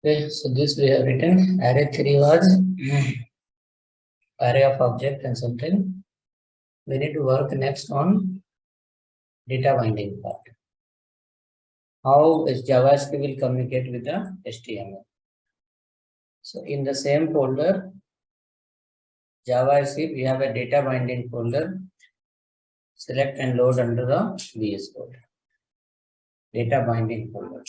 Okay, so this we have written. Array 3 was array of object and something. We need to work next on data binding part. How is JavaScript will communicate with the HTML? So in the same folder, JavaScript, we have a data binding folder. Select and load under the VS Code. Data binding folder.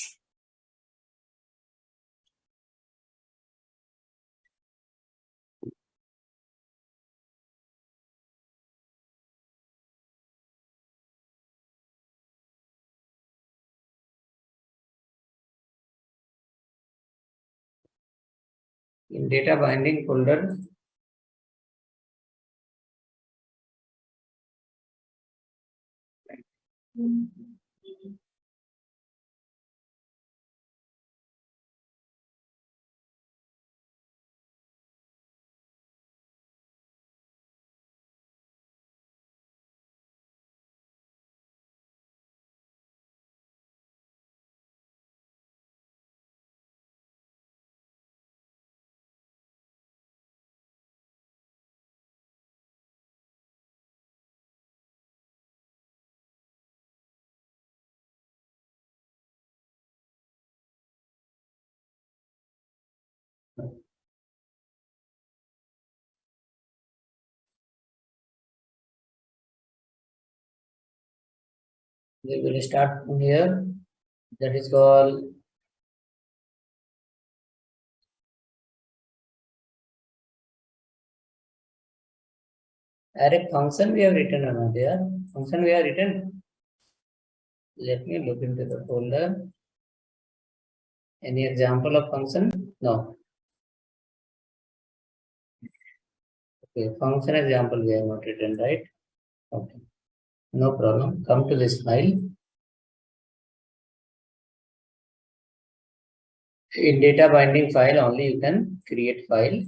In data binding folder, we will start from here. That is called array function. We have written over there. Function we have written. Let me look into the folder. Any example of function? No. Okay, function example we have not written, right? Okay, no problem. Come to this file. In data binding file only you can create file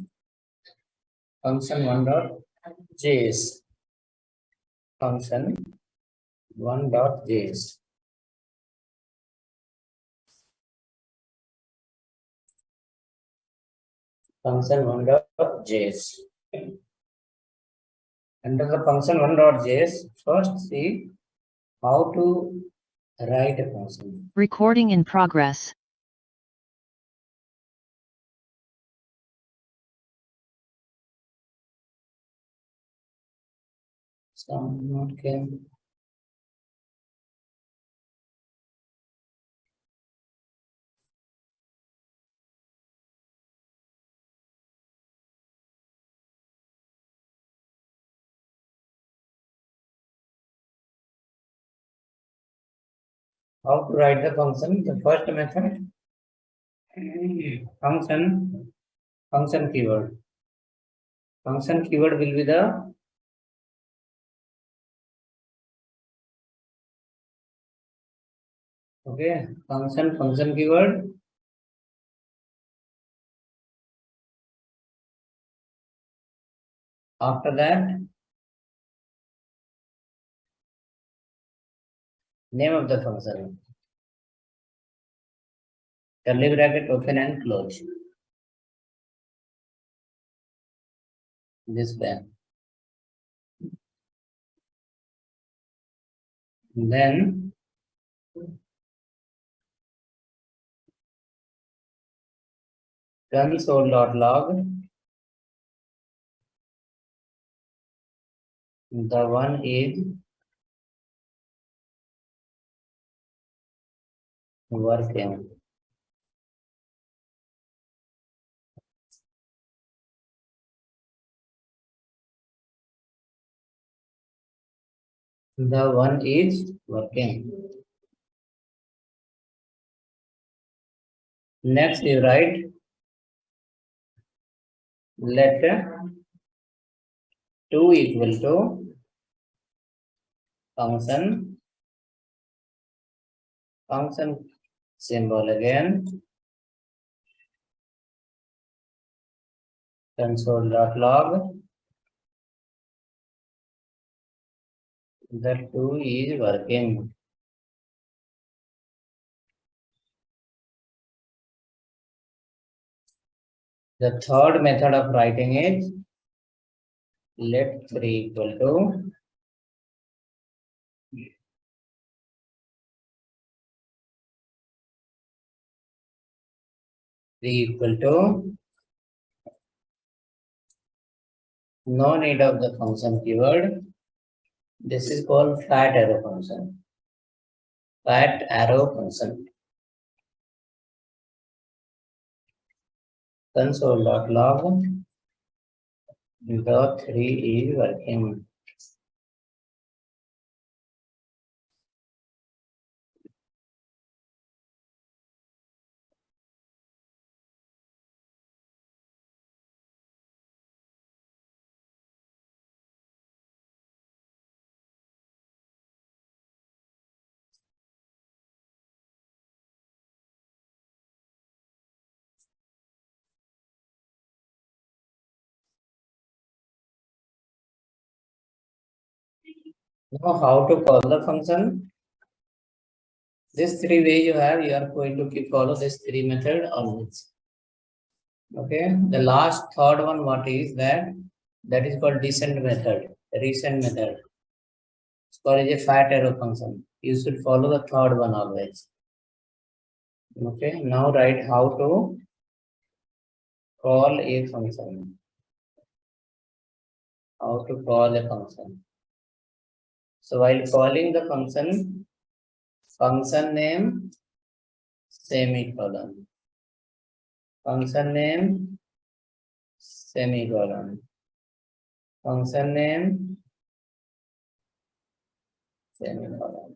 function1.js. Function1.js. Function1.js. Under the function1.js, first see how to write a function. Recording in progress. Some not came. How to write the function? The first method, function keyword. Function keyword will be the function keyword. After that, name of the function. Curly bracket open and close. This way. Then console.log the one is working. The one is working. Next you write let 2 equal to function symbol again, console.log, the 2 is working. The third method of writing is let 3 equal to no need of the function keyword. This is called fat arrow function. Fat arrow function. Console.log, the 3 is working. Now how to call the function? This 3 way you have, you are going to follow this 3 method always. Okay, the last third one, what is that? That is called descent method, resend method. It's called a fat arrow function. You should follow the third one always. Okay, now write how to call a function. How to call a function. So while calling the function name semicolon. Function name semicolon. Function name semicolon.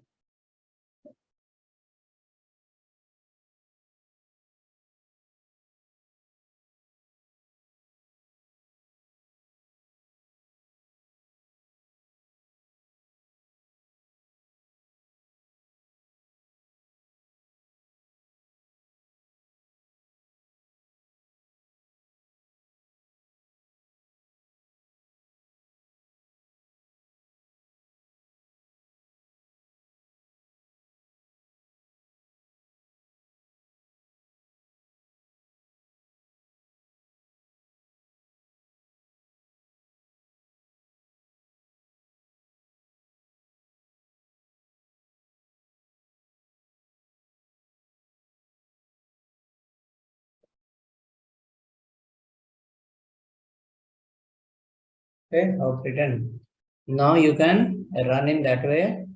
Okay, how written. Now you can run in that way.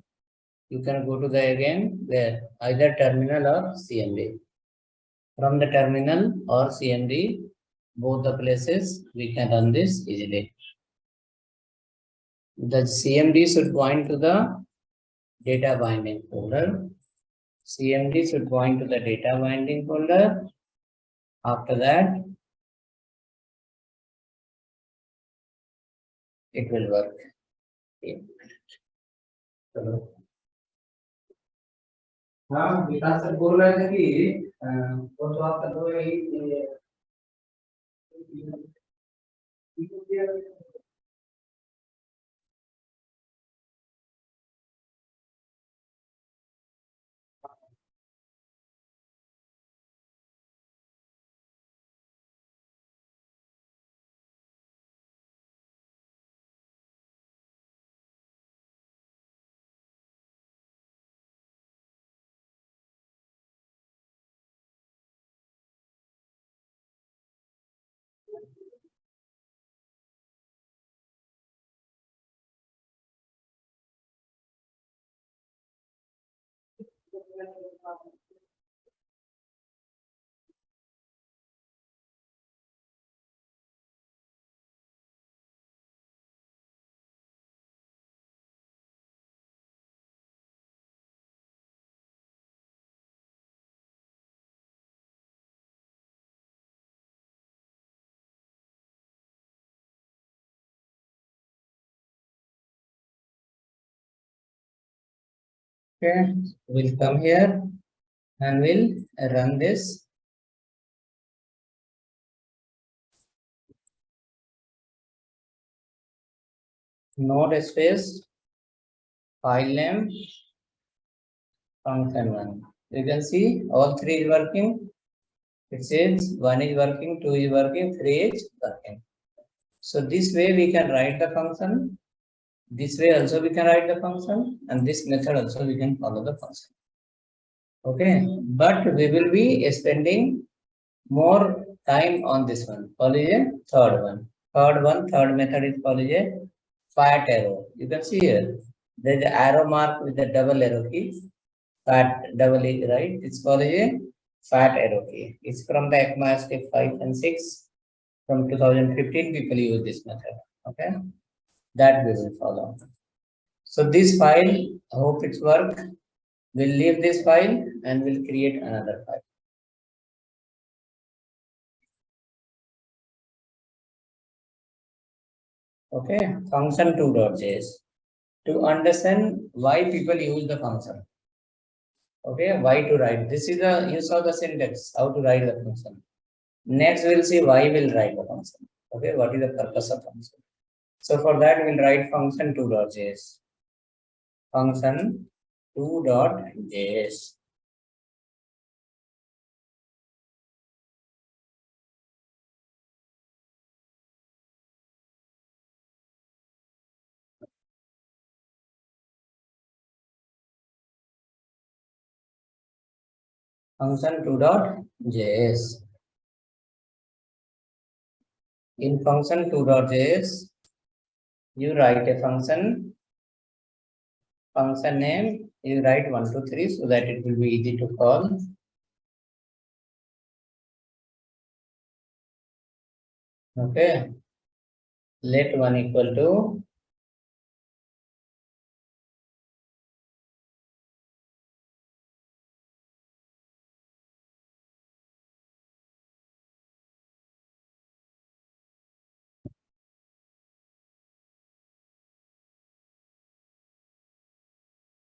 You can go to the again where either terminal or CMD. From the terminal or CMD, both the places we can run this easily. The CMD should point to the data binding folder. CMD should point to the data binding folder. After that, it will work. Okay. हाँ विकास sir बोल रहे थे कि वो तो आप कर दो यही Okay, we'll come here and we'll run this. Node space file name function one. You can see all three is working. It says 1 is working, 2 is working, 3 is working. So this way we can write the function. This way also we can write the function, and this method also we can follow the function. Okay, but we will be spending more time on this one. Call it a third one. Third method is called a fat arrow. You can see here, there is an arrow mark with the double arrow key. Fat double E, right? It's called a fat arrow key. It's from the 𝖆𝖵𝖆𝖵𝖃 5 and 6. From 2015, people use this method. Okay, that we will follow. So this file, I hope it's work. We'll leave this file and we'll create another file. Okay, function2.js. To understand why people use the function. Okay, why to write. This is the use of the syntax, how to write the function. Next, we'll see why we'll write the function. Okay, what is the purpose of function? So for that, we'll write function2.js. Function2.js. Function2.js. In function2.js, you write a function name, you write 1, 2, 3 so that it will be easy to call. Okay, let 1 equal to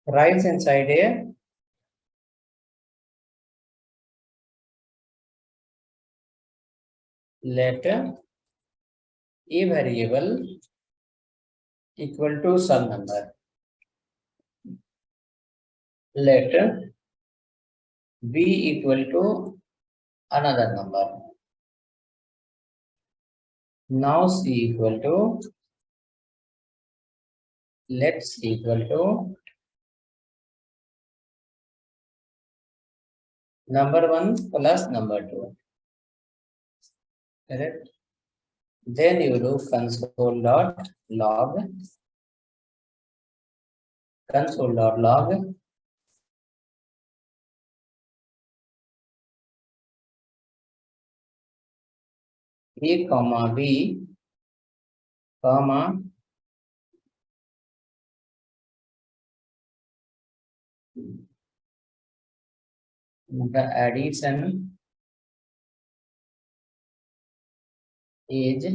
writes inside here. Let a variable equal to some number. Let b equal to another number. Now c equal to, let c equal to number 1 plus number 2. Correct? Then you do console.log a comma b comma the addition is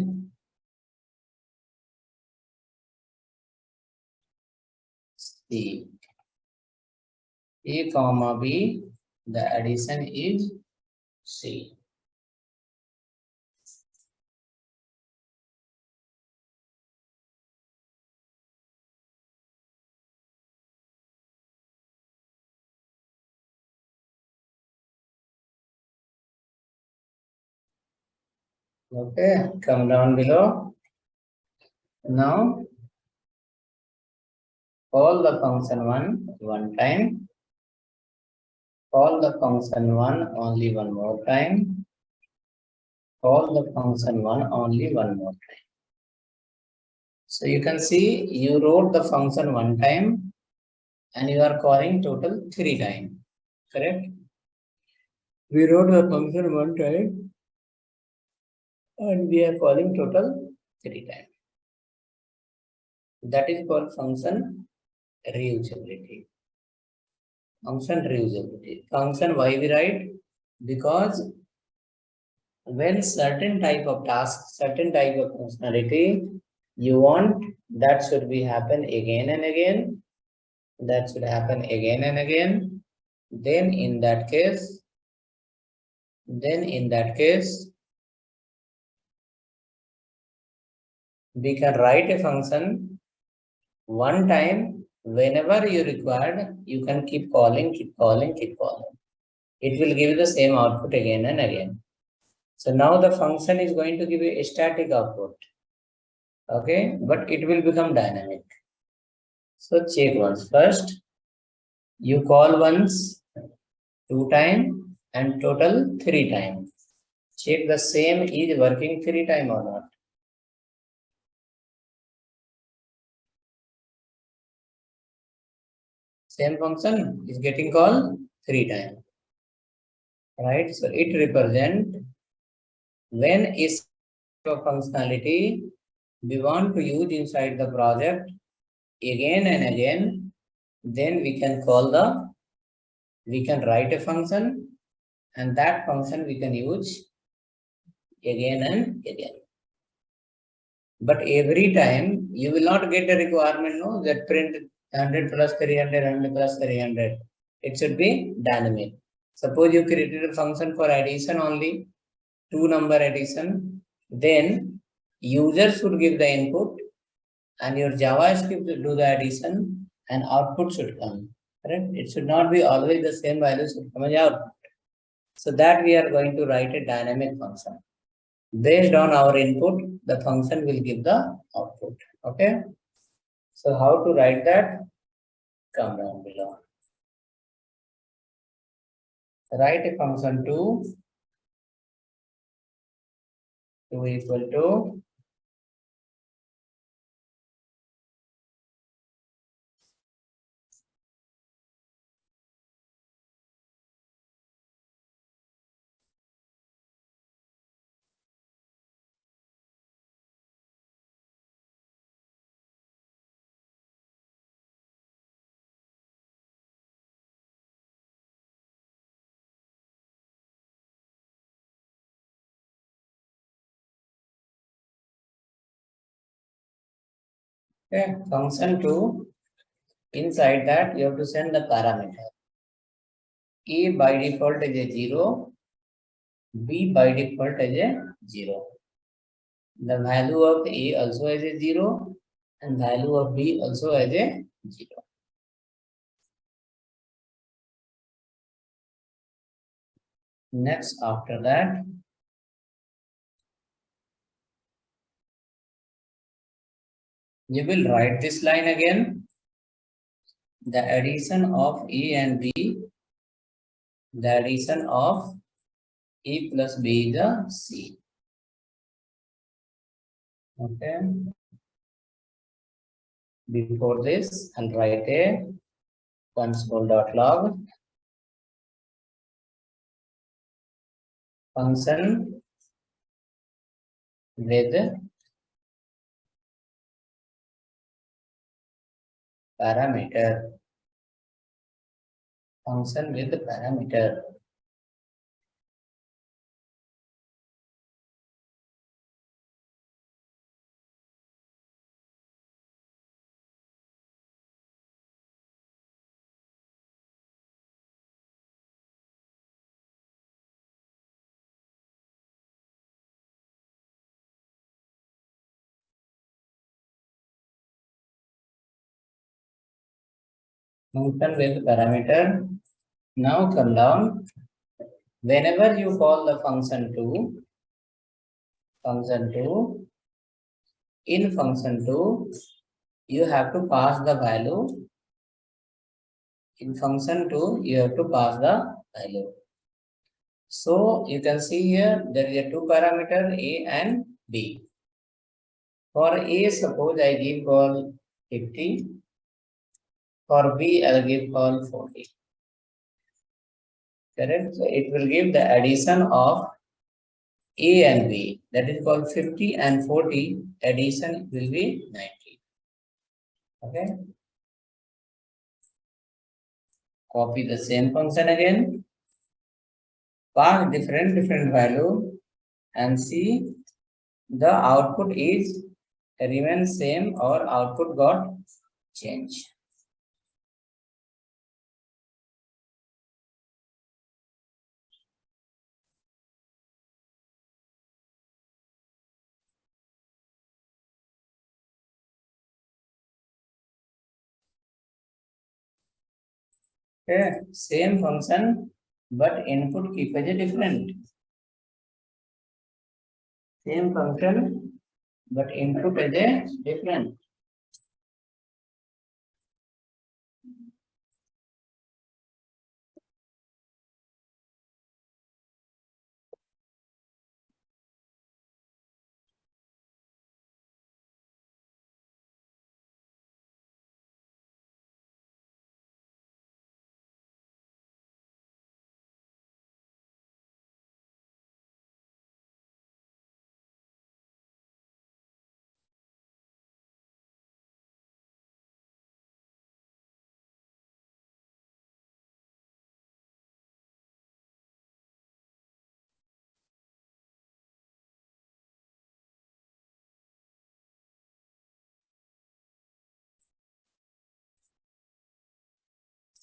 c. A comma b, the addition is c. Okay, come down below. Now call the function one time. Call the function one only one more time. Call the function one only one more time. So you can see you wrote the function one time and you are calling total 3 times. Correct? We wrote the function one time and we are calling total 3 times. That is called function reusability. Function reusability. Function why we write? Because when certain type of task, certain type of functionality you want that should be happen again and again, That should happen again and again. Then in that case, we can write a function one time. Whenever you required, you can keep calling. It will give you the same output again and again. So now the function is going to give you a static output. Okay, but it will become dynamic. So check once. First, you call once, 2 times, and total 3 times. Check the same is working 3 times or not. Same function is getting called 3 times. Right? So it represents when is functionality we want to use inside the project again and again, then we can write a function, and that function we can use again and again. But every time you will not get a requirement, no, that print 100 plus 300, 100 plus 300. It should be dynamic. Suppose you created a function for addition only, 2 number addition, then user should give the input and your JavaScript will do the addition and output should come. Correct? It should not be always the same value should come as output. So that we are going to write a dynamic function. Based on our input, the function will give the output. Okay. So how to write that? Come down below. Write a function 2 equal to okay, function 2. Inside that you have to send the parameter. A by default is a 0, B by default is a 0. The value of A also is a 0 and value of B also is a 0. Next, after that, you will write this line again. The addition of A and B, the addition of A plus B is a C. Okay. Before this, I'll write a console.log function with parameter. Function with parameter. Function with parameter. Now come down. Whenever you call the function 2, in function 2, you have to pass the value. In function 2, you have to pass the value. So you can see here there is a 2 parameter A and B. For A, suppose I give call 50. For B, I'll give call 40. Correct? So it will give the addition of A and B. That is called 50 and 40. Addition will be 90. Okay. Copy the same function again. Pass different value and see the output is remain same or output got changed. Okay, same function, but input keep as a different. Same function, but input as a different.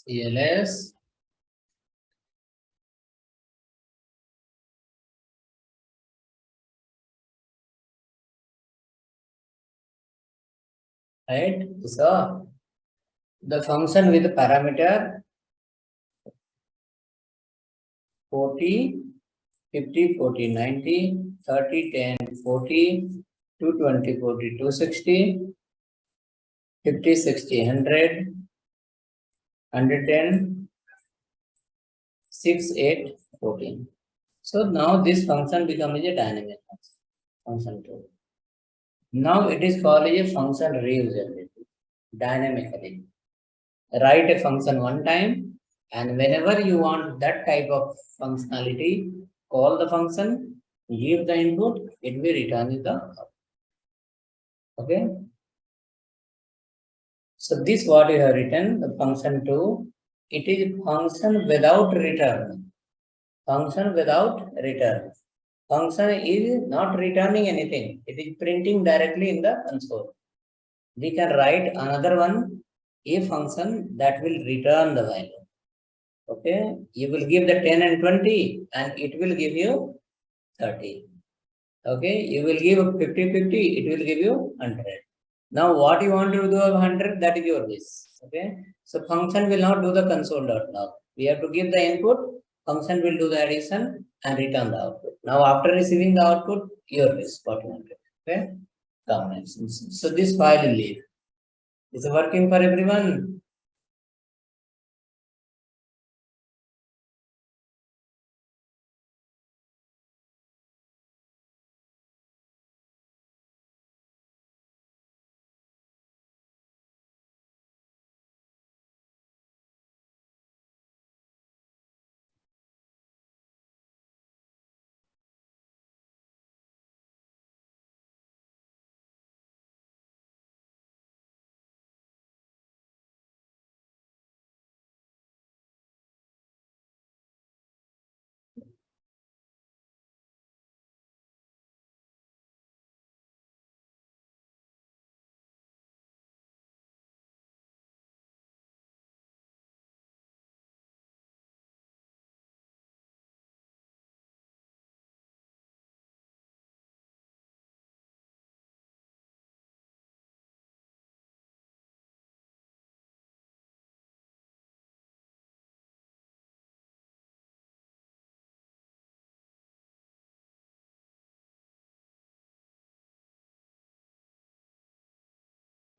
CLS right? So the function with parameter 40, 50, 40, 90, 30, 10, 40, 220, 40, 260, 50, 60, 100, 110, 6, 8, 14. So now this function becomes a dynamic function too. Now it is called a function reusability dynamically. Write a function one time, and whenever you want that type of functionality, call the function, give the input, it will return the output. Okay. So this what you have written, the function 2, it is function without return. Function without return. Function is not returning anything. It is printing directly in the console. We can write another one, a function that will return the value. Okay, you will give the 10 and 20 and it will give you 30. Okay, you will give 50, 50, it will give you 100. Now what you want to do of 100, that is your wish. Okay, so function will not do the console.log. We have to give the input, function will do the addition and return the output. Now after receiving the output, your wish, what you want to do. Okay, come next. So this file will leave. Is it working for everyone?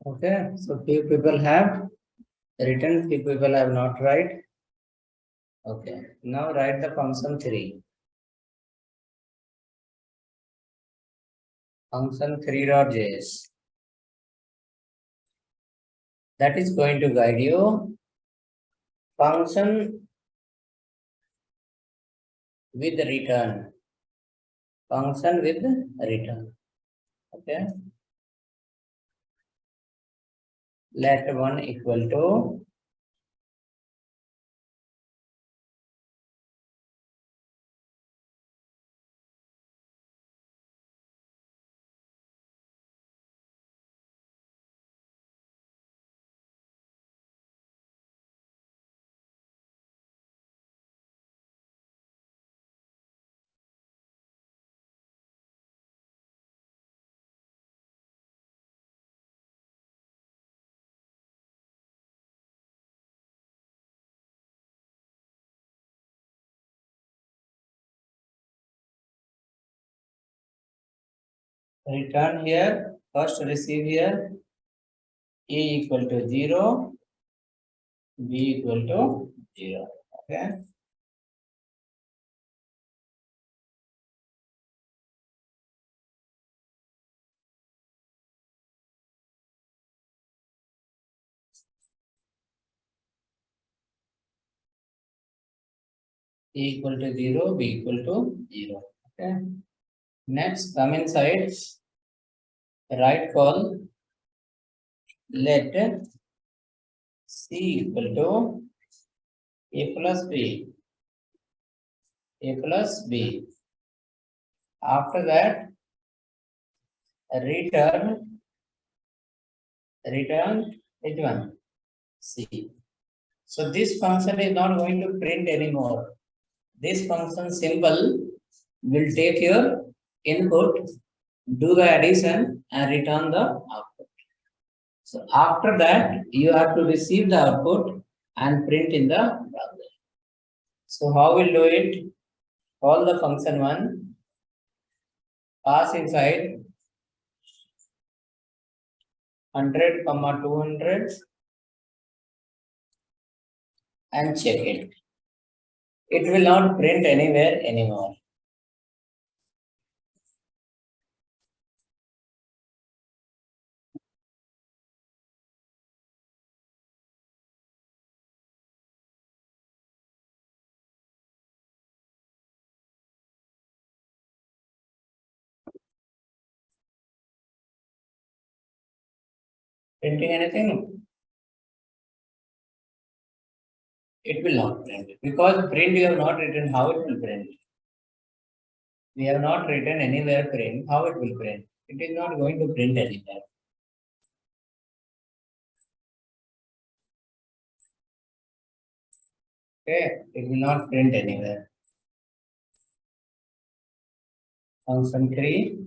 Okay, so few people have written, few people have not write. Okay, now write the function 3. Function 3.js. That is going to guide you. Function with return. Function with return. Okay. Let 1 equal to return here, first receive here, A equal to 0, B equal to 0. Okay. A equal to 0, B equal to 0. Okay. Next, come inside, right call, let C equal to A plus B. A plus B. After that, return H1 C. So this function is not going to print anymore. This function symbol will take your input, do the addition and return the output. So after that, you have to receive the output and print in the browser. So how we'll do it? Call the function one, pass inside 100, 200 and check it. It will not print anywhere anymore. Printing anything? It will not print. Because print you have not written, how it will print? We have not written anywhere print, how it will print? It is not going to print anywhere. Okay, it will not print anywhere. Function 3,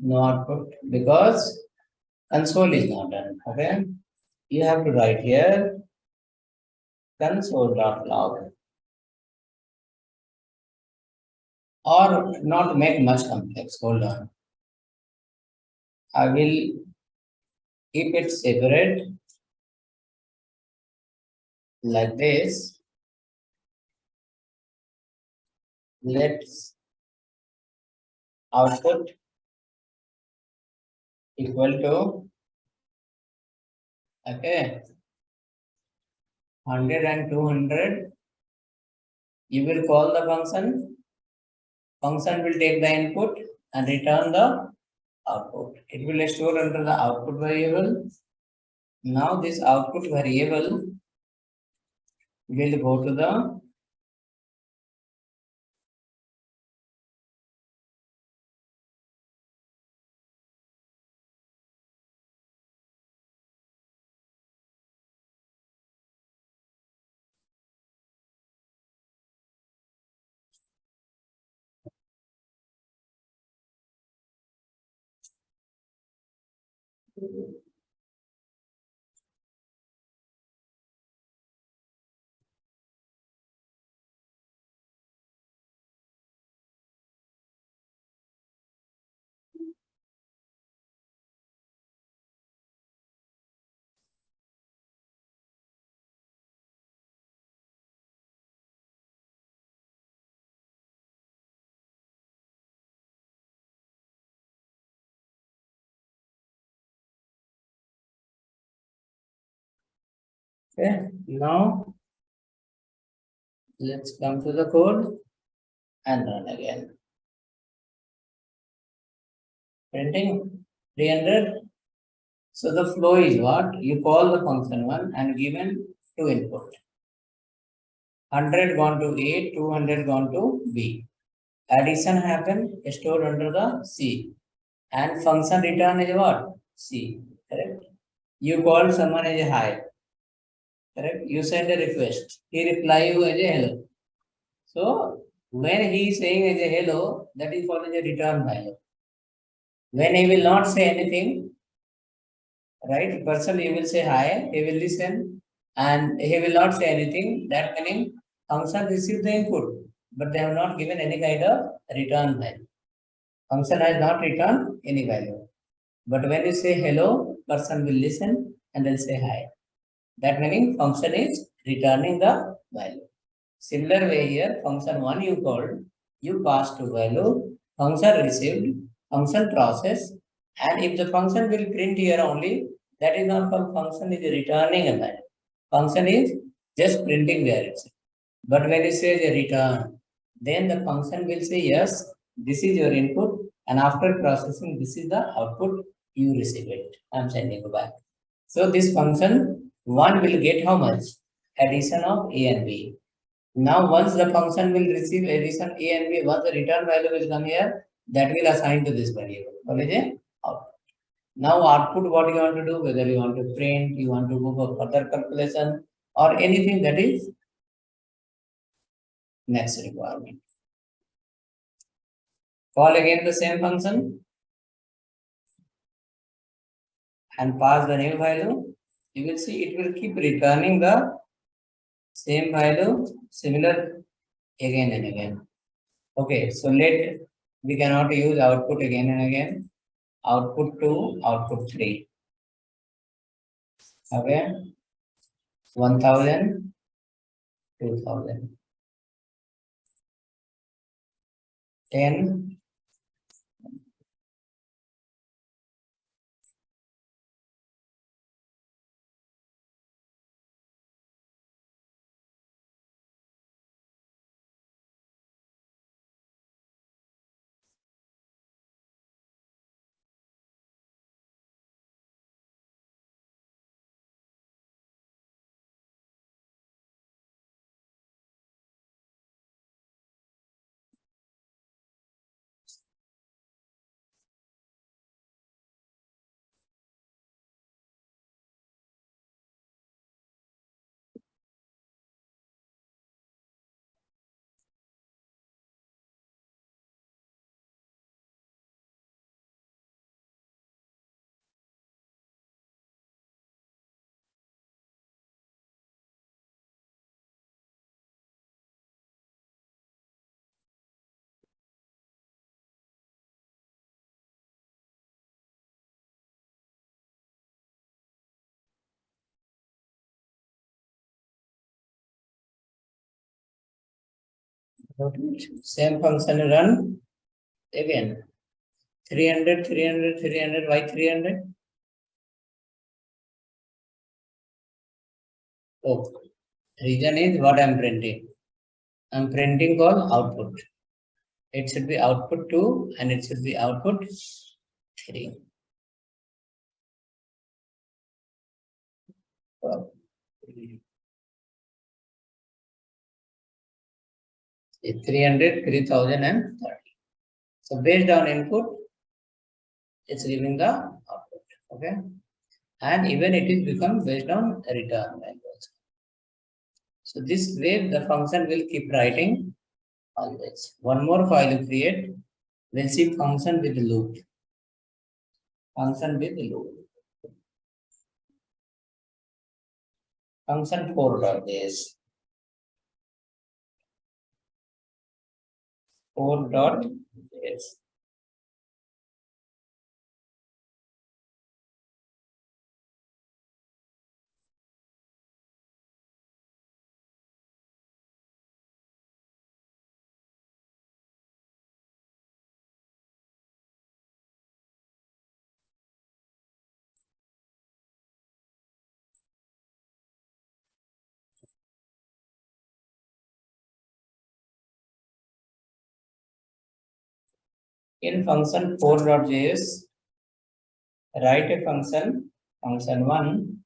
no output because console is not done. Okay, you have to write here console.log or not make much complex. Hold on. I will keep it separate like this. Let's output equal to, okay, 100 and 200. You will call the function. Function will take the input and return the output. It will store under the output variable. Now this output variable will go to the okay. Now let's come to the code and run again. Printing 300. So the flow is what? You call the function one and given two input. 100 gone to A, 200 gone to B. Addition happened, stored under the C. And function return is what? C. Correct? You call someone as a hi. Correct? You send a request. He reply you as a hello. So when he is saying as a hello, that is called as a return value. When he will not say anything, right? Person he will say hi, he will listen, and he will not say anything. That meaning function receive the input, but they have not given any kind of return value. Function has not returned any value. But when you say hello, person will listen and will say hi. That meaning function is returning the value. Similar way here, function 1 you called, you passed to value, function received, function process, and if the function will print here only, that is not called function, is returning a value. Function is just printing there itself. But when you say the return, then the function will say yes, this is your input, and after processing, this is the output, you receive it. I'm sending you back. So this function 1 will get how much? Addition of A and B. Now, once the function will receive addition A and B, once the return value will come here, that will assign to this variable. What is it? Output. Now, output, what you want to do, whether you want to print, you want to go for further calculation, or anything, that is next requirement. Call again the same function and pass the new value. You will see it will keep returning the same value, similar again and again. Okay, so we cannot use output again and again. Output 2, output 3. Okay, 1000, 2000, 10, same function run again. 300, 300, 300, why 300? Oh, reason is what I'm printing. I'm printing called output. It should be output 2 and it should be output 3. So, 300, 3000 and 30. So based on input, it's giving the output. Okay. And even it is become based on return value. So this way the function will keep writing always. One more file you create, we'll see function with loop. Function with loop. Function 4.js. 4.js. In function 4.js, write a function 1,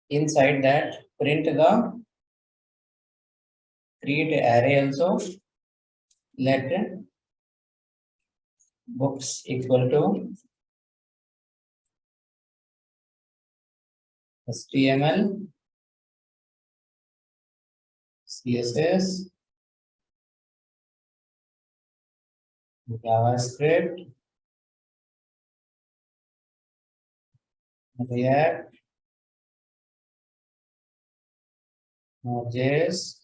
inside that print the create array also, let books equal to HTML CSS, JavaScript, React, Node.js,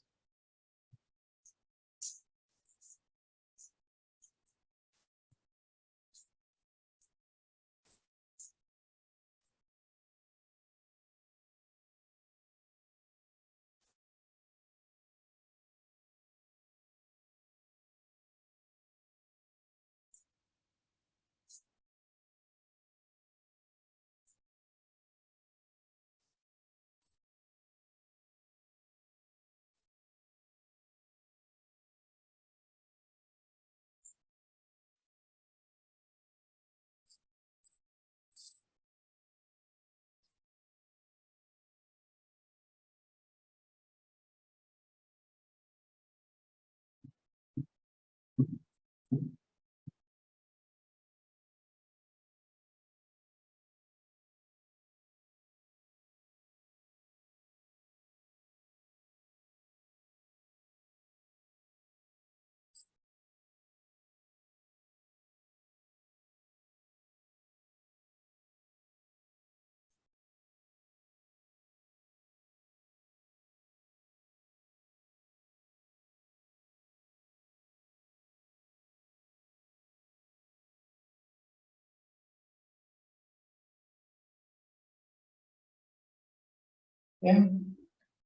okay.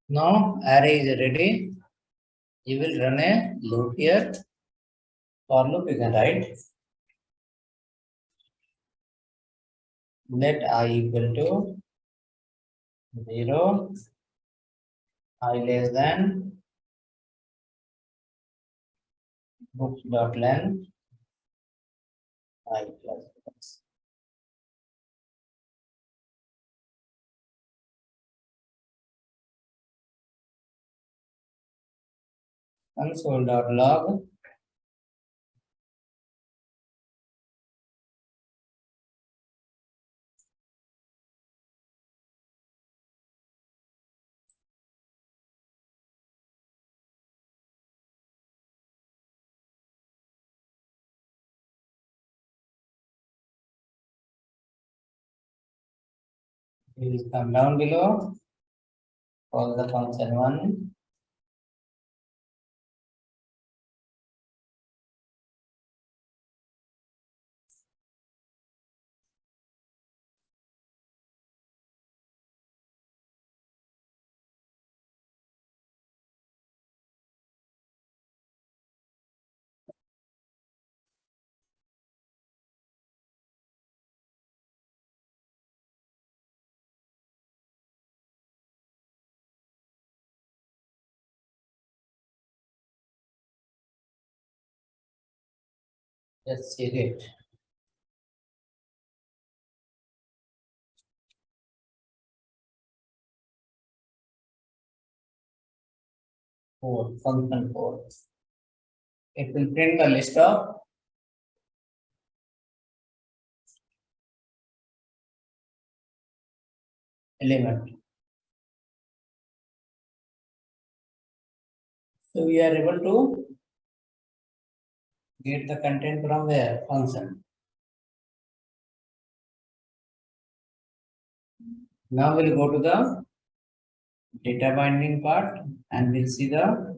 Now array is ready. You will run a loop here. For loop you can write let I equal to 0, I less than books dot length I plus. Console.log will come down below. Call the function one. Let's see it. Function 4. It will print the list of element. So we are able to get the content from where? Function. Now we'll go to the data binding part and we'll see the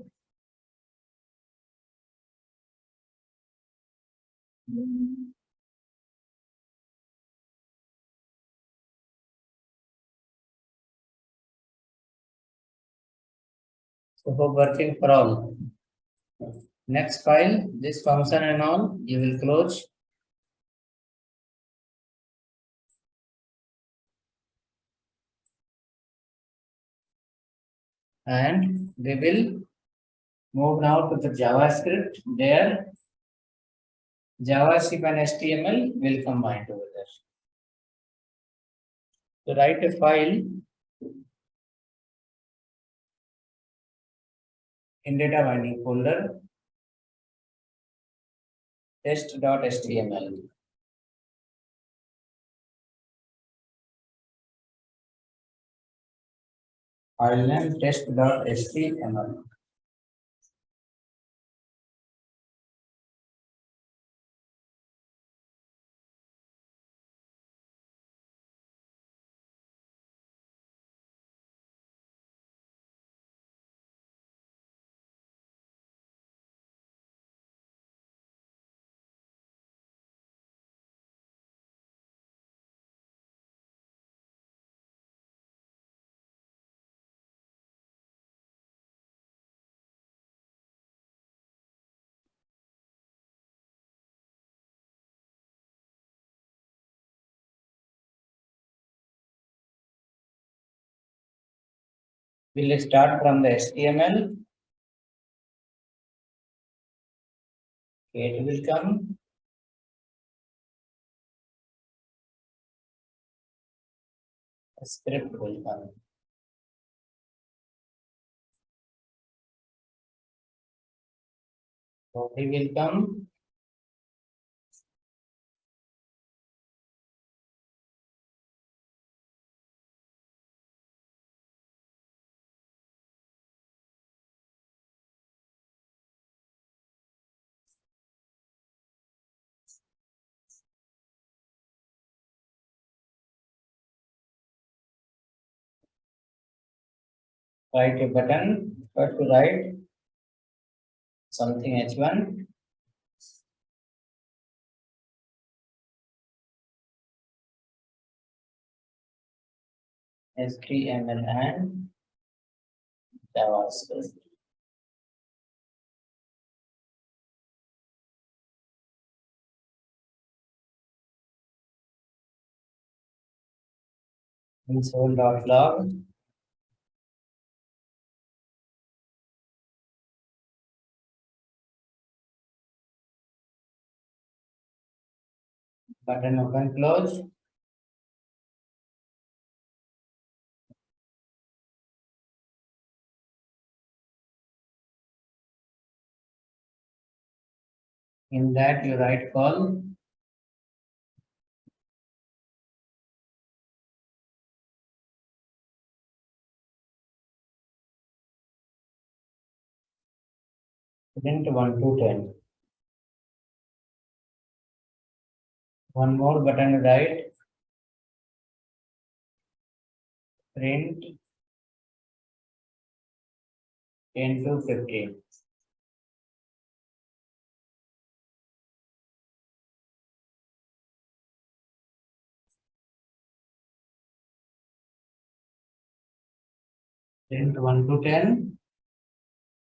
so for working for all. Next file, this function and all, you will close. And we will move now to the JavaScript. There, JavaScript and HTML will combine together. So write a file in data binding folder, test.html. File name test.html. We'll start from the HTML. It will come. A script will come. Body will come. Write a button. First to write something H1. HTML and JavaScript. Console.log. Button open close. In that you write call. Print 1 to 10. One more button write. Print 10 to 15. Print 1 to 10.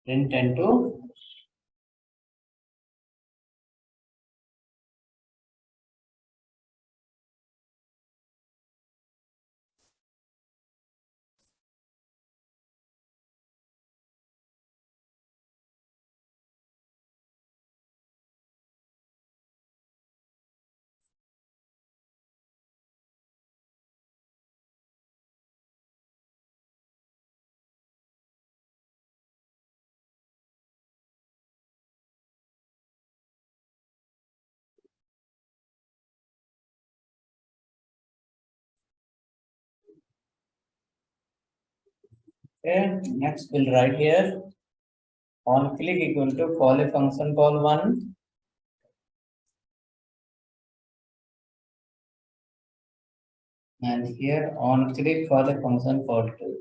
Print 10 to 10. Next we'll write here on click equal to call a function call 1. And here on click call a function call 2.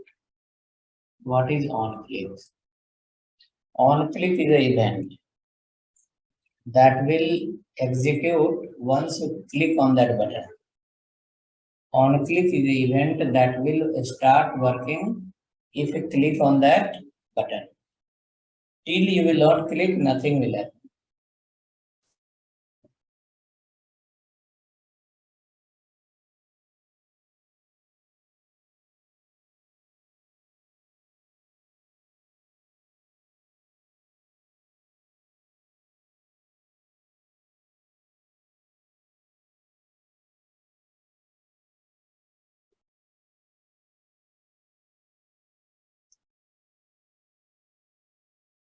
What is on click? On click is an event that will execute once you click on that button. On click is an event that will start working if you click on that button. Till you will not click, nothing will happen.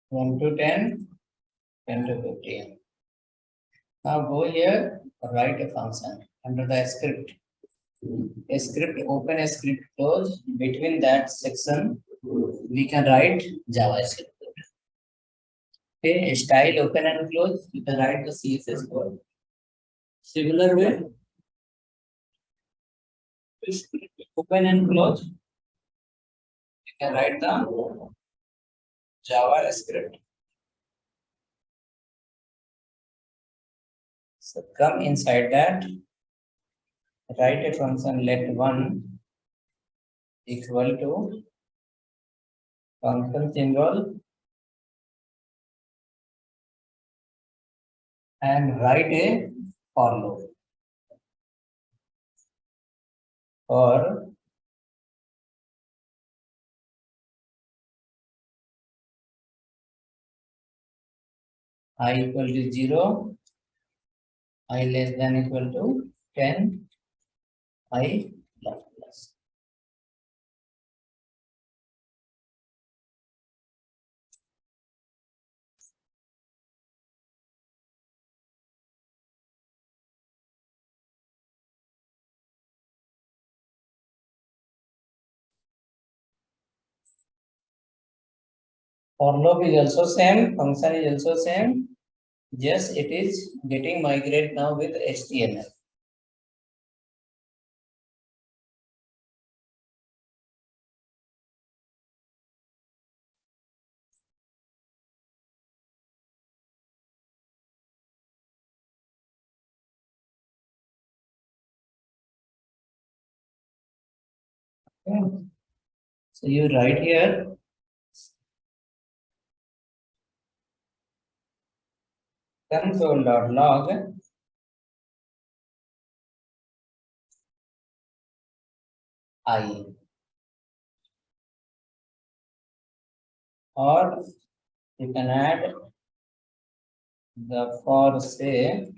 One to 10, 10 to 15. Now go here, write a function under the script. A script, open a script, close. Between that section, we can write JavaScript. Okay, style open and close. You can write the CSS code. Similar way, script open and close. You can write the JavaScript. So come inside that, write a function let1 equal to function symbol and write a for loop. For I equal to 0, I less than equal to 10, I plus. For loop is also same, function is also same. Yes, it is getting migrated now with HTML. Okay. So you write here console.log I, or you can add the for say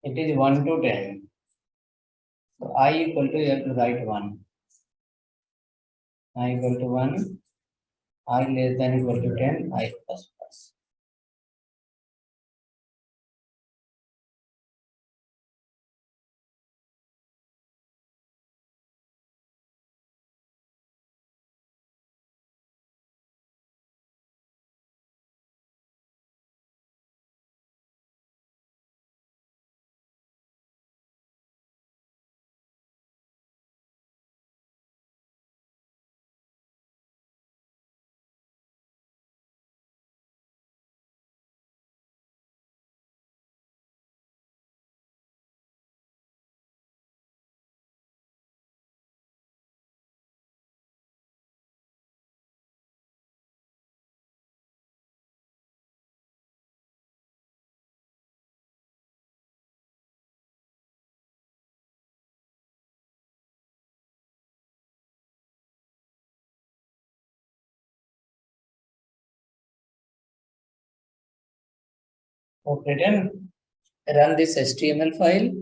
it is 1 to 10. So I equal to, you have to write 1. I equal to 1, I less than equal to 10, I plus plus. Okay, then run this HTML file.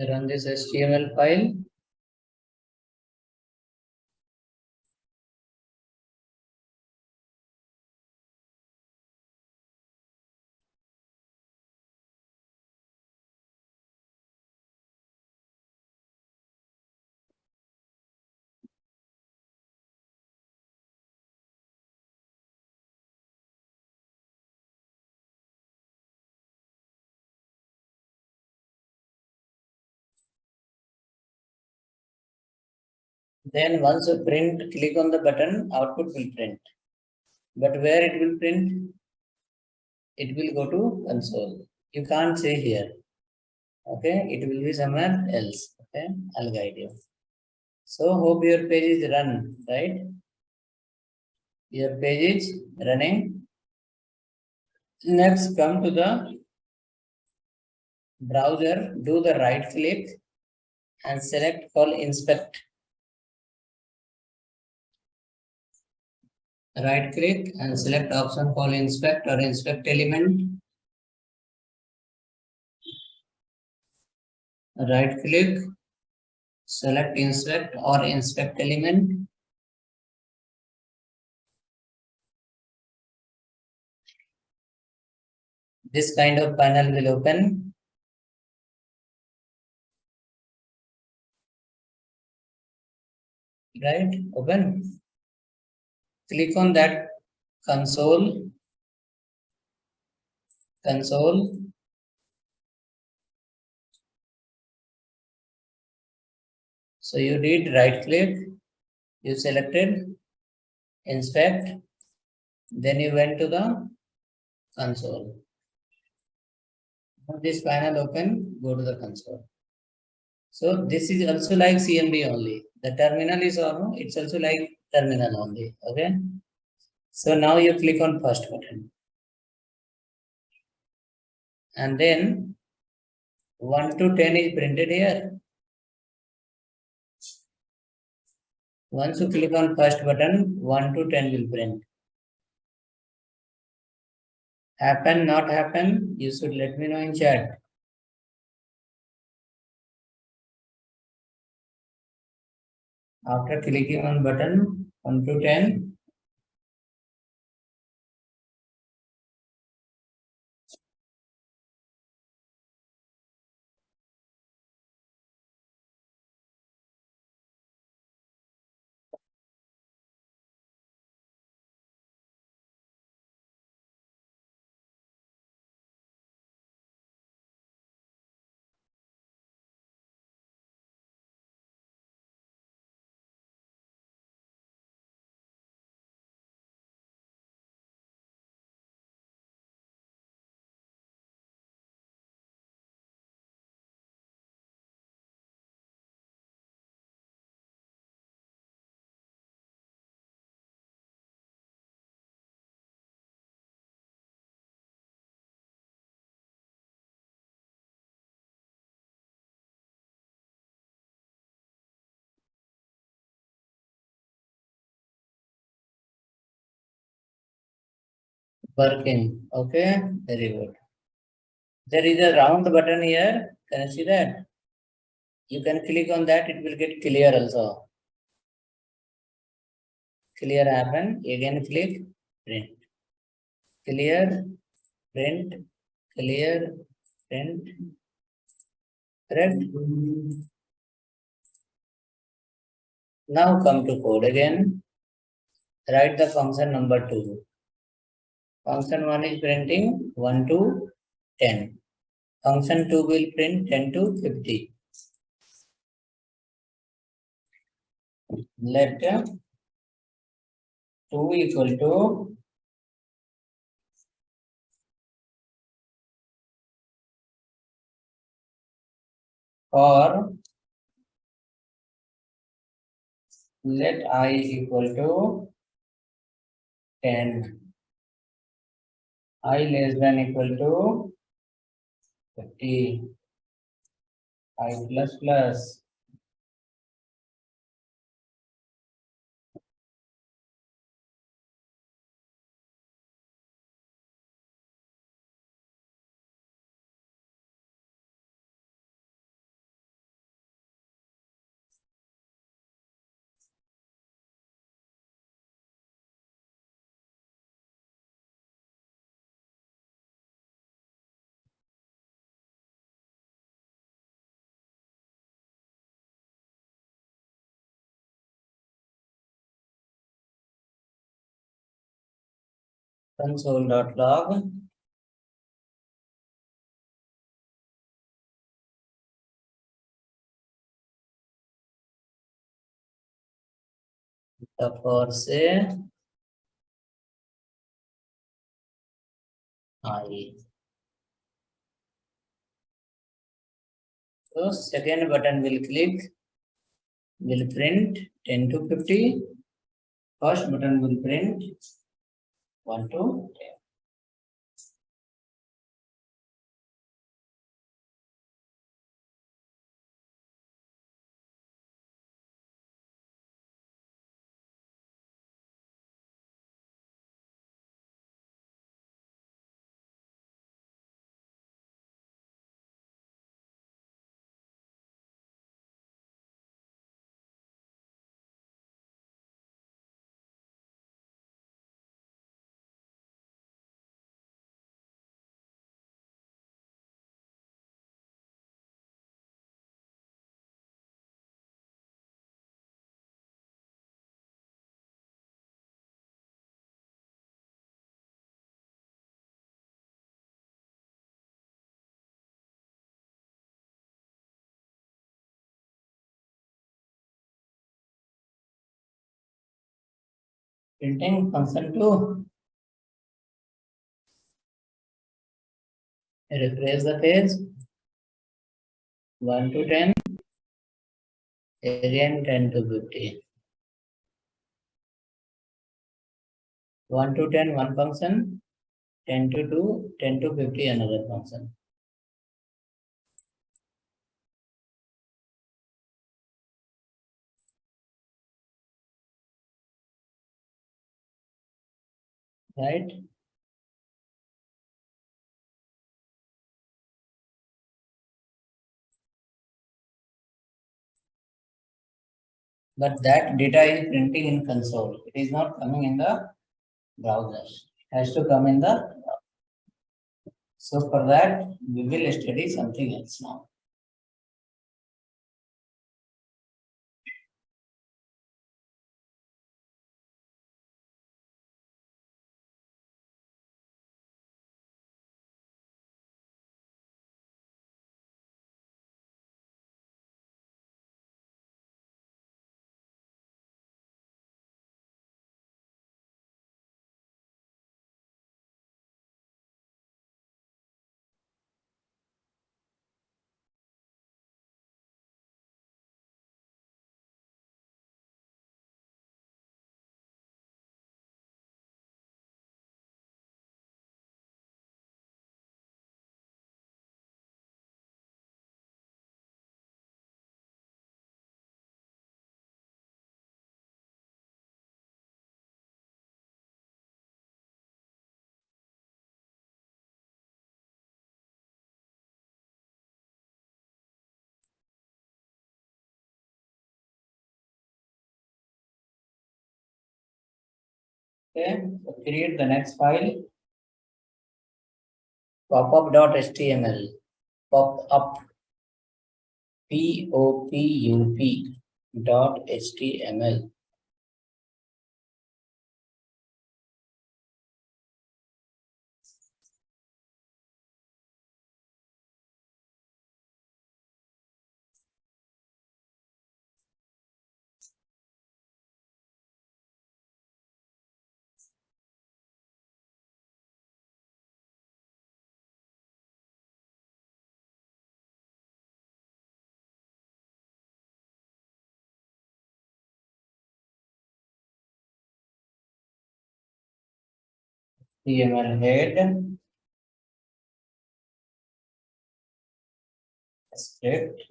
Run this HTML file. Then once you print, click on the button, output will print. But where it will print? It will go to console. You can't say here. Okay, it will be somewhere else. Okay, I'll guide you. So hope your page is run, right? Your page is running. Next, come to the browser, do the right click and select call inspect. Right click and select option called inspect or inspect element. Right click, select inspect or inspect element. This kind of panel will open. Right, open. Click on that console. So you did right click, you selected inspect, then you went to the console. This panel open, go to the console. So this is also like CMD only. The terminal is on, it's also like terminal only. Okay. So now you click on first button. And then 1 to 10 is printed here. Once you click on first button, 1 to 10 will print. Happen, not happen, you should let me know in chat. After clicking on button 1 to 10, working. Okay, very good. There is a round button here. Can you see that? You can click on that, it will get clear also. Clear happen, again click, print. Clear, print, clear, print. Correct? Now come to code again. Write the function number 2. Function 1 is printing 1 to 10. Function 2 will print 10 to 50. Let 2 equal to or let I equal to 10. I less than equal to 50. I plus plus. Console.log. For say I. So second button will click, will print 10 to 50. First button will print 1 to 10. Printing function 2. Refresh the page. 1 to 10. Again 10 to 50. 1 to 10, one function. 10 to 2, 10 to 50, another function. Right? But that data is printing in console. It is not coming in the browser. It has to come in the. So for that, we will study something else now. Okay, so create the next file, popup.html, popup, popup.html. HTML head, script,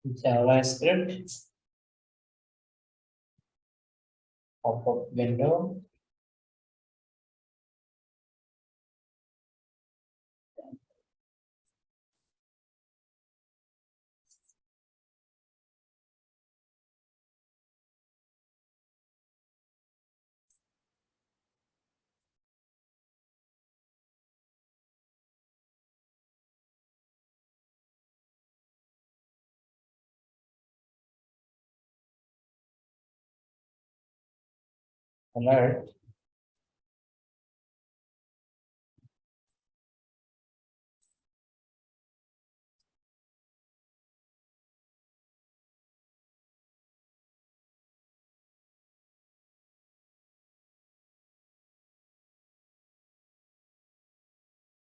JavaScript, pop-up window, alert,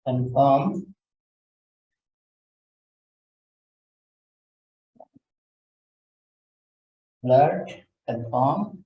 confirm, alert, confirm,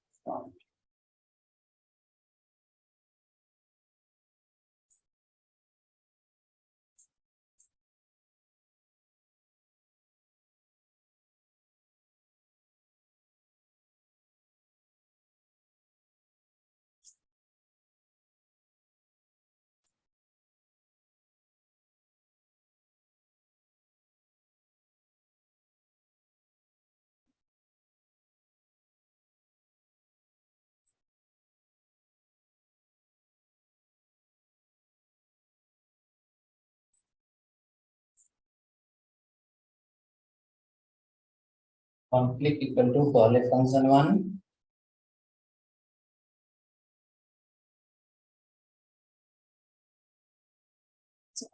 On-click equal to call a function 1.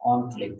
On-click.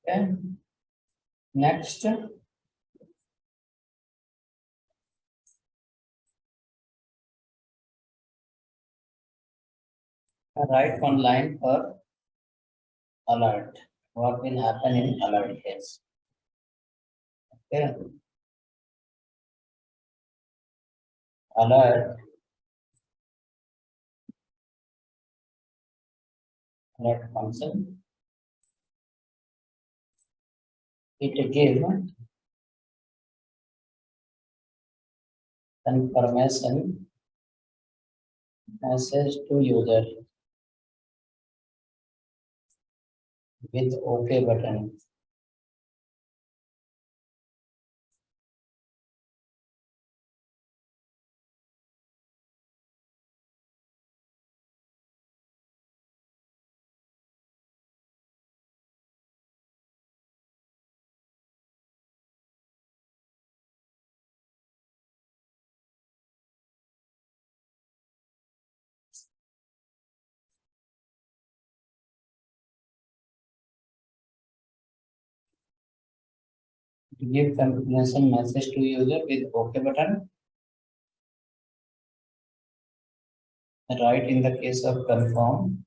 Okay. Next, write one line for alert. What will happen in alert case? Okay. Alert function. It give confirmation message to user with OK button. To give confirmation message to user with OK button. Write in the case of confirm.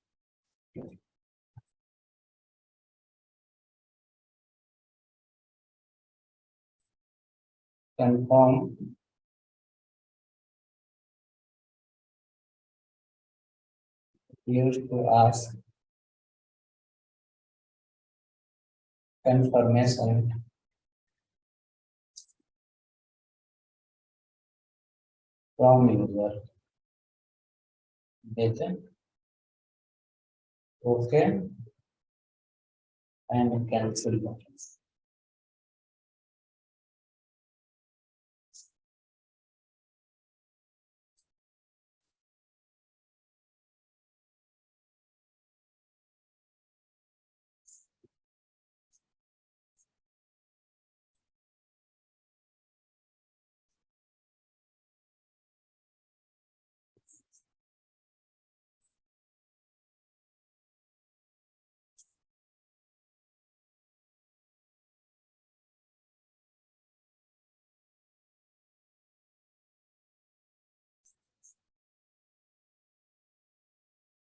Confirm used to ask confirmation from user with OK and cancel buttons.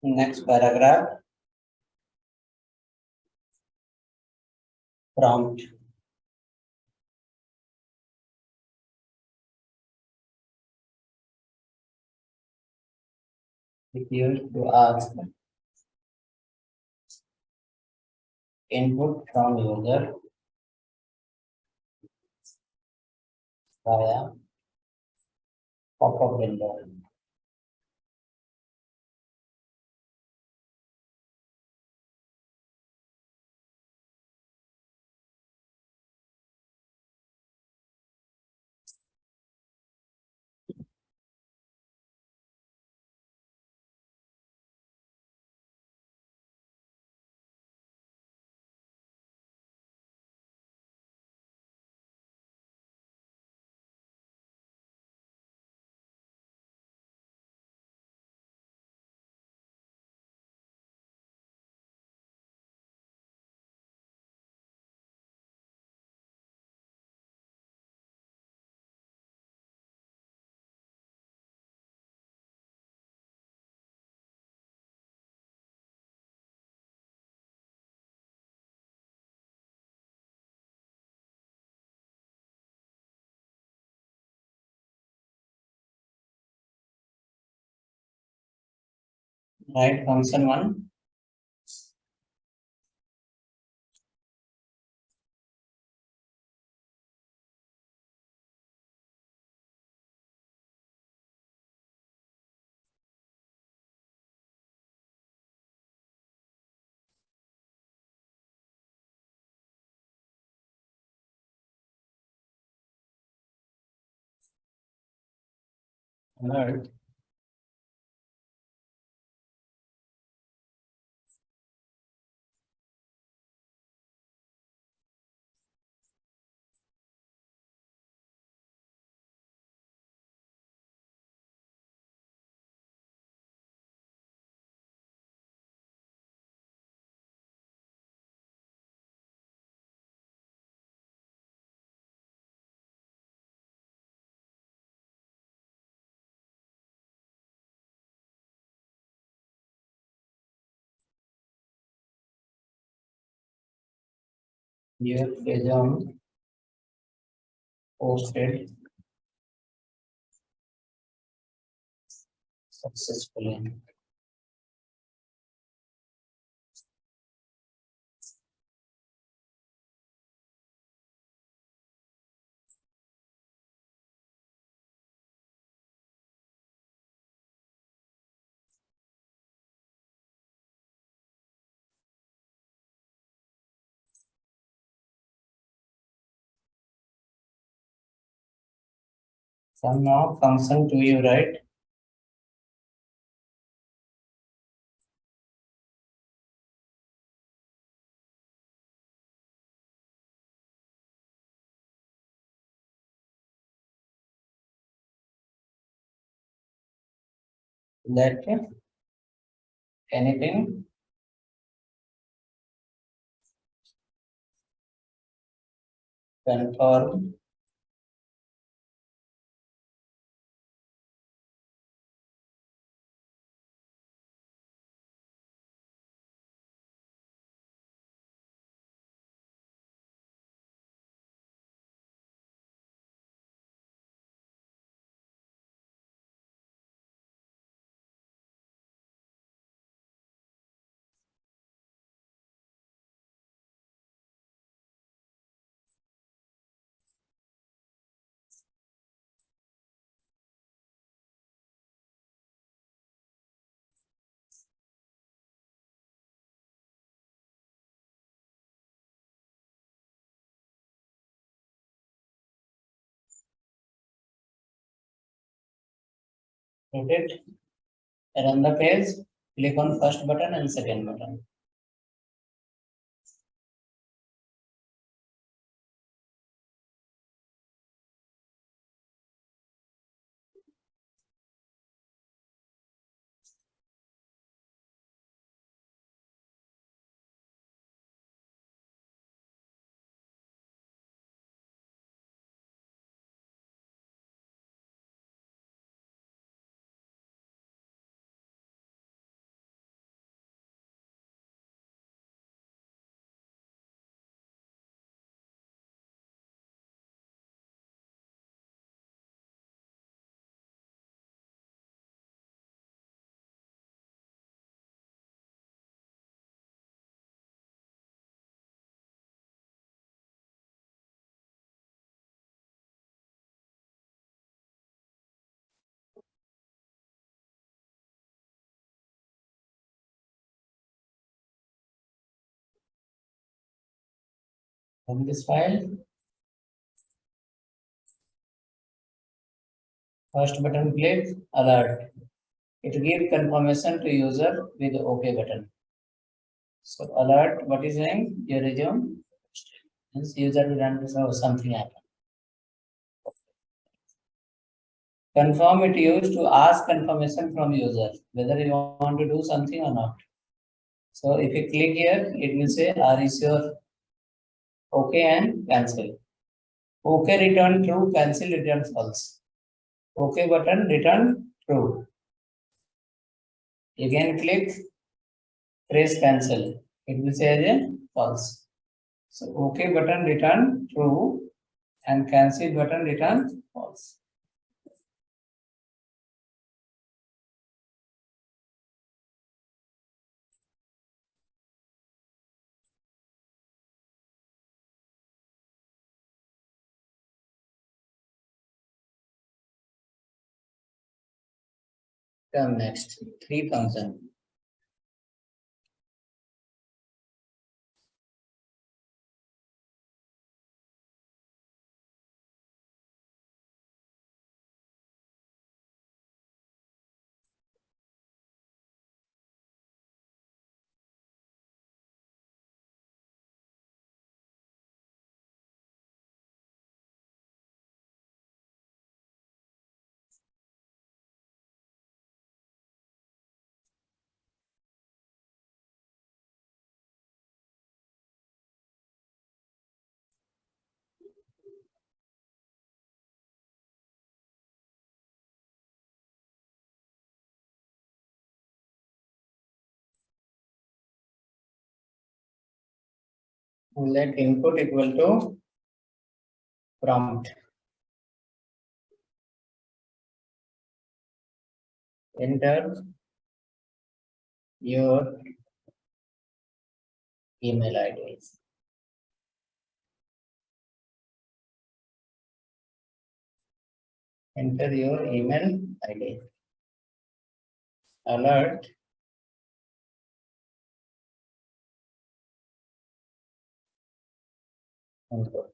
Next paragraph, prompt. It used to ask input from user via pop-up window. Write function 1. Alert. Your page on posted successfully. So now function 2 you write. That anything confirm it. Run the page, click on first button and second button. Run this file. First button click, alert. It gives confirmation to user with the OK button. So alert, what is saying? Your resume. Means user will understand something happened. Confirm it used to ask confirmation from user whether you want to do something or not. So if you click here, it will say, are you sure? OK and cancel. OK return true, cancel return false. OK button return true. Again click, press cancel. It will say as a false. So OK button return true and cancel button return false. Come next, three function. Let input equal to prompt. Enter your email ID. Enter your email ID. Alert. Input.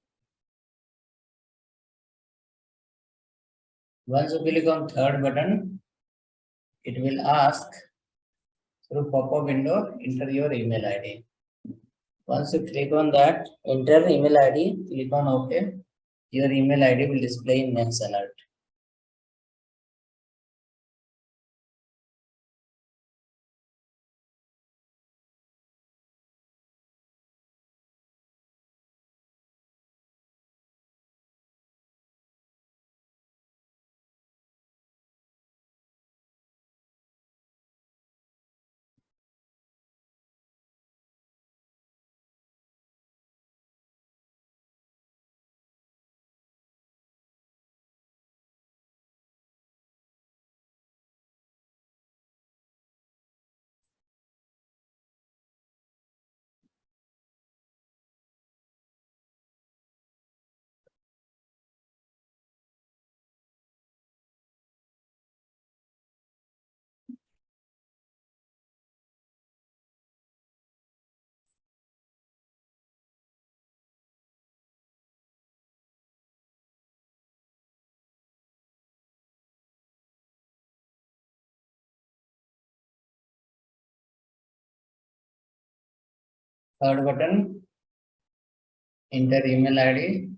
Once you click on third button, it will ask through pop-up window, enter your email ID. Once you click on that, enter email ID, click on OK. Your email ID will display in next alert. Third button, enter email ID.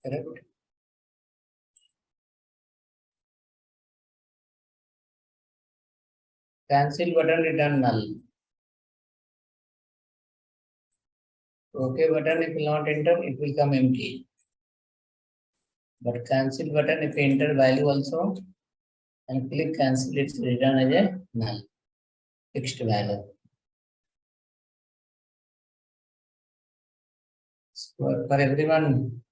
Correct. Cancel button, return null. OK button, if you not enter, it will come empty. But cancel button, if you enter value also and click cancel, it's return as a null, fixed value. For everyone,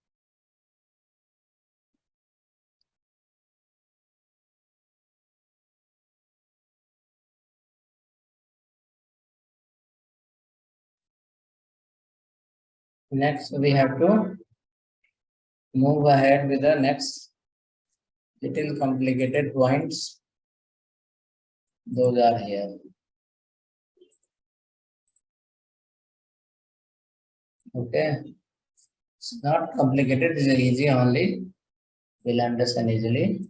next we have to move ahead with the next little complicated points. Those are here. Okay, it's not complicated, it's easy only. We'll understand easily.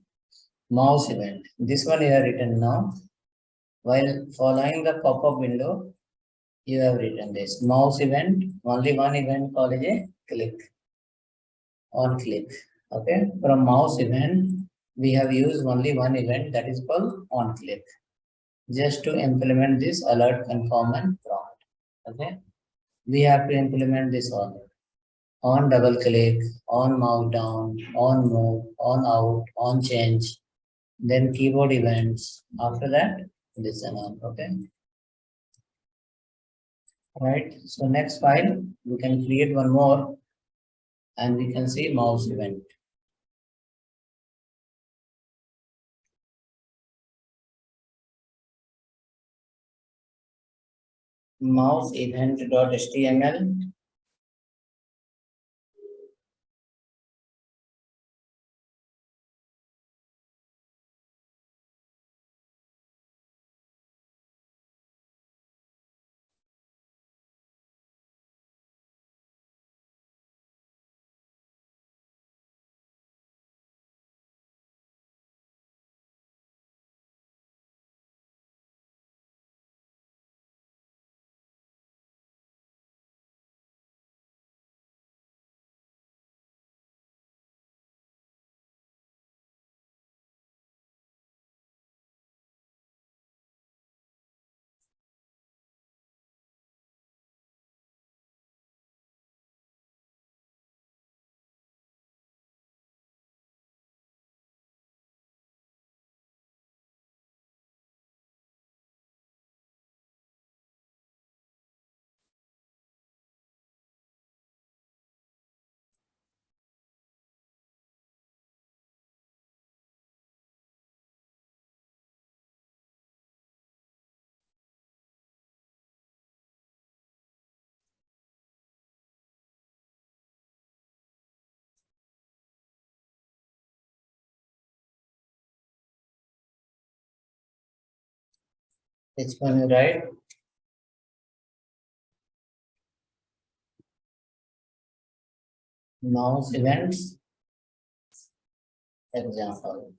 Mouse event. This one you have written now. While following the pop-up window, you have written this mouse event. Only one event called a click. On click. Okay, from mouse event, we have used only one event, that is called on click, just to implement this alert, confirm and prompt. Okay, we have to implement this on double click, on mouse down, on move, on out, on change, then keyboard events. After that, this and on. Okay, right. So next file, we can create one more, and we can see mouse event. Mouse event.html. Which one you write? Mouse events example.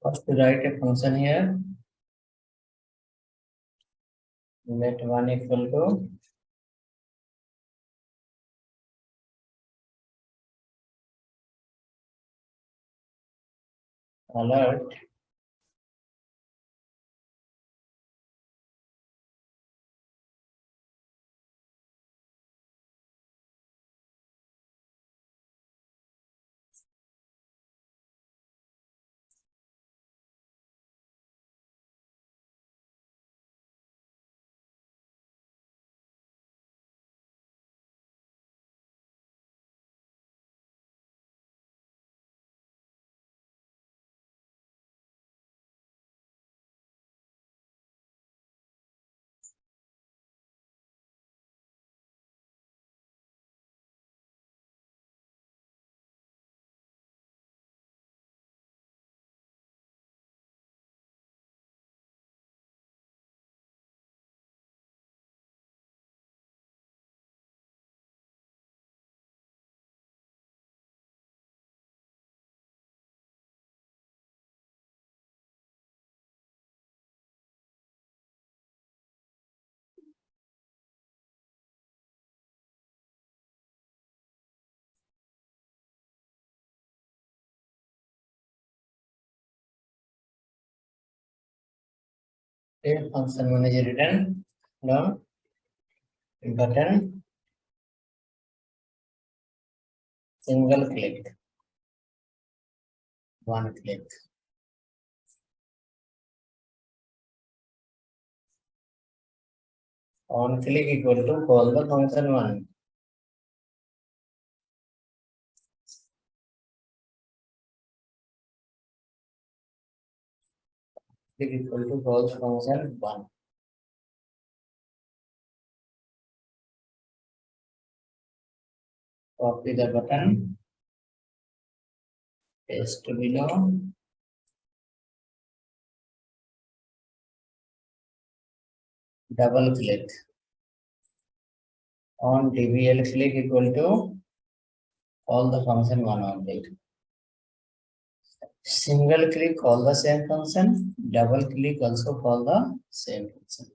First, write a function here. Let one equal to alert a function manager written down button single click one click. On click equal to call the function one. Click equal to call the function one. Copy the button, paste below, double click. On DBL click equal to call the function one object. Single click call the same function, double click also call the same function.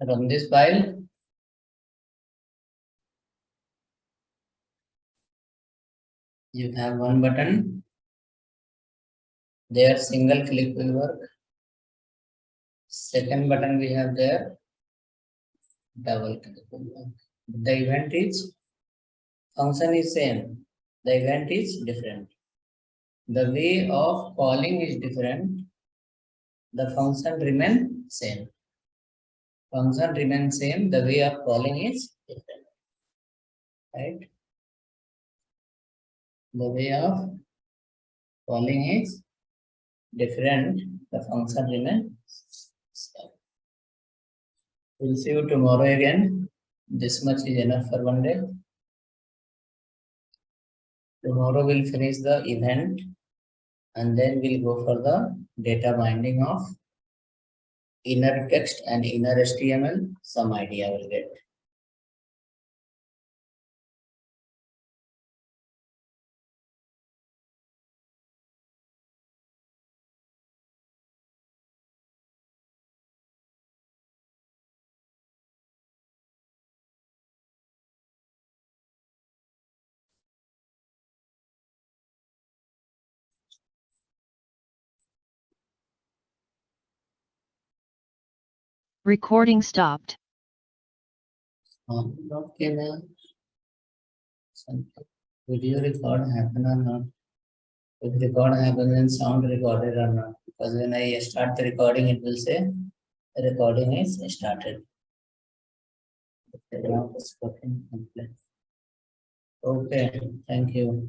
Run this file. You have one button. There single click will work. Second button we have there, double click will work. The event is function is same. The event is different. The way of calling is different. The function remain same. Function remains same. The way of calling is different. Right? The way of calling is different. The function remains same. We'll see you tomorrow again. This much is enough for one day. Tomorrow we'll finish the event and then we'll go for the data binding of inner text and inner HTML. Some idea will get. Recording stopped. Okay, now video record happen or not? If record happen, then sound recorded or not? Because when I start the recording, it will say the recording is started. Okay, now it's working complete. Okay, thank you.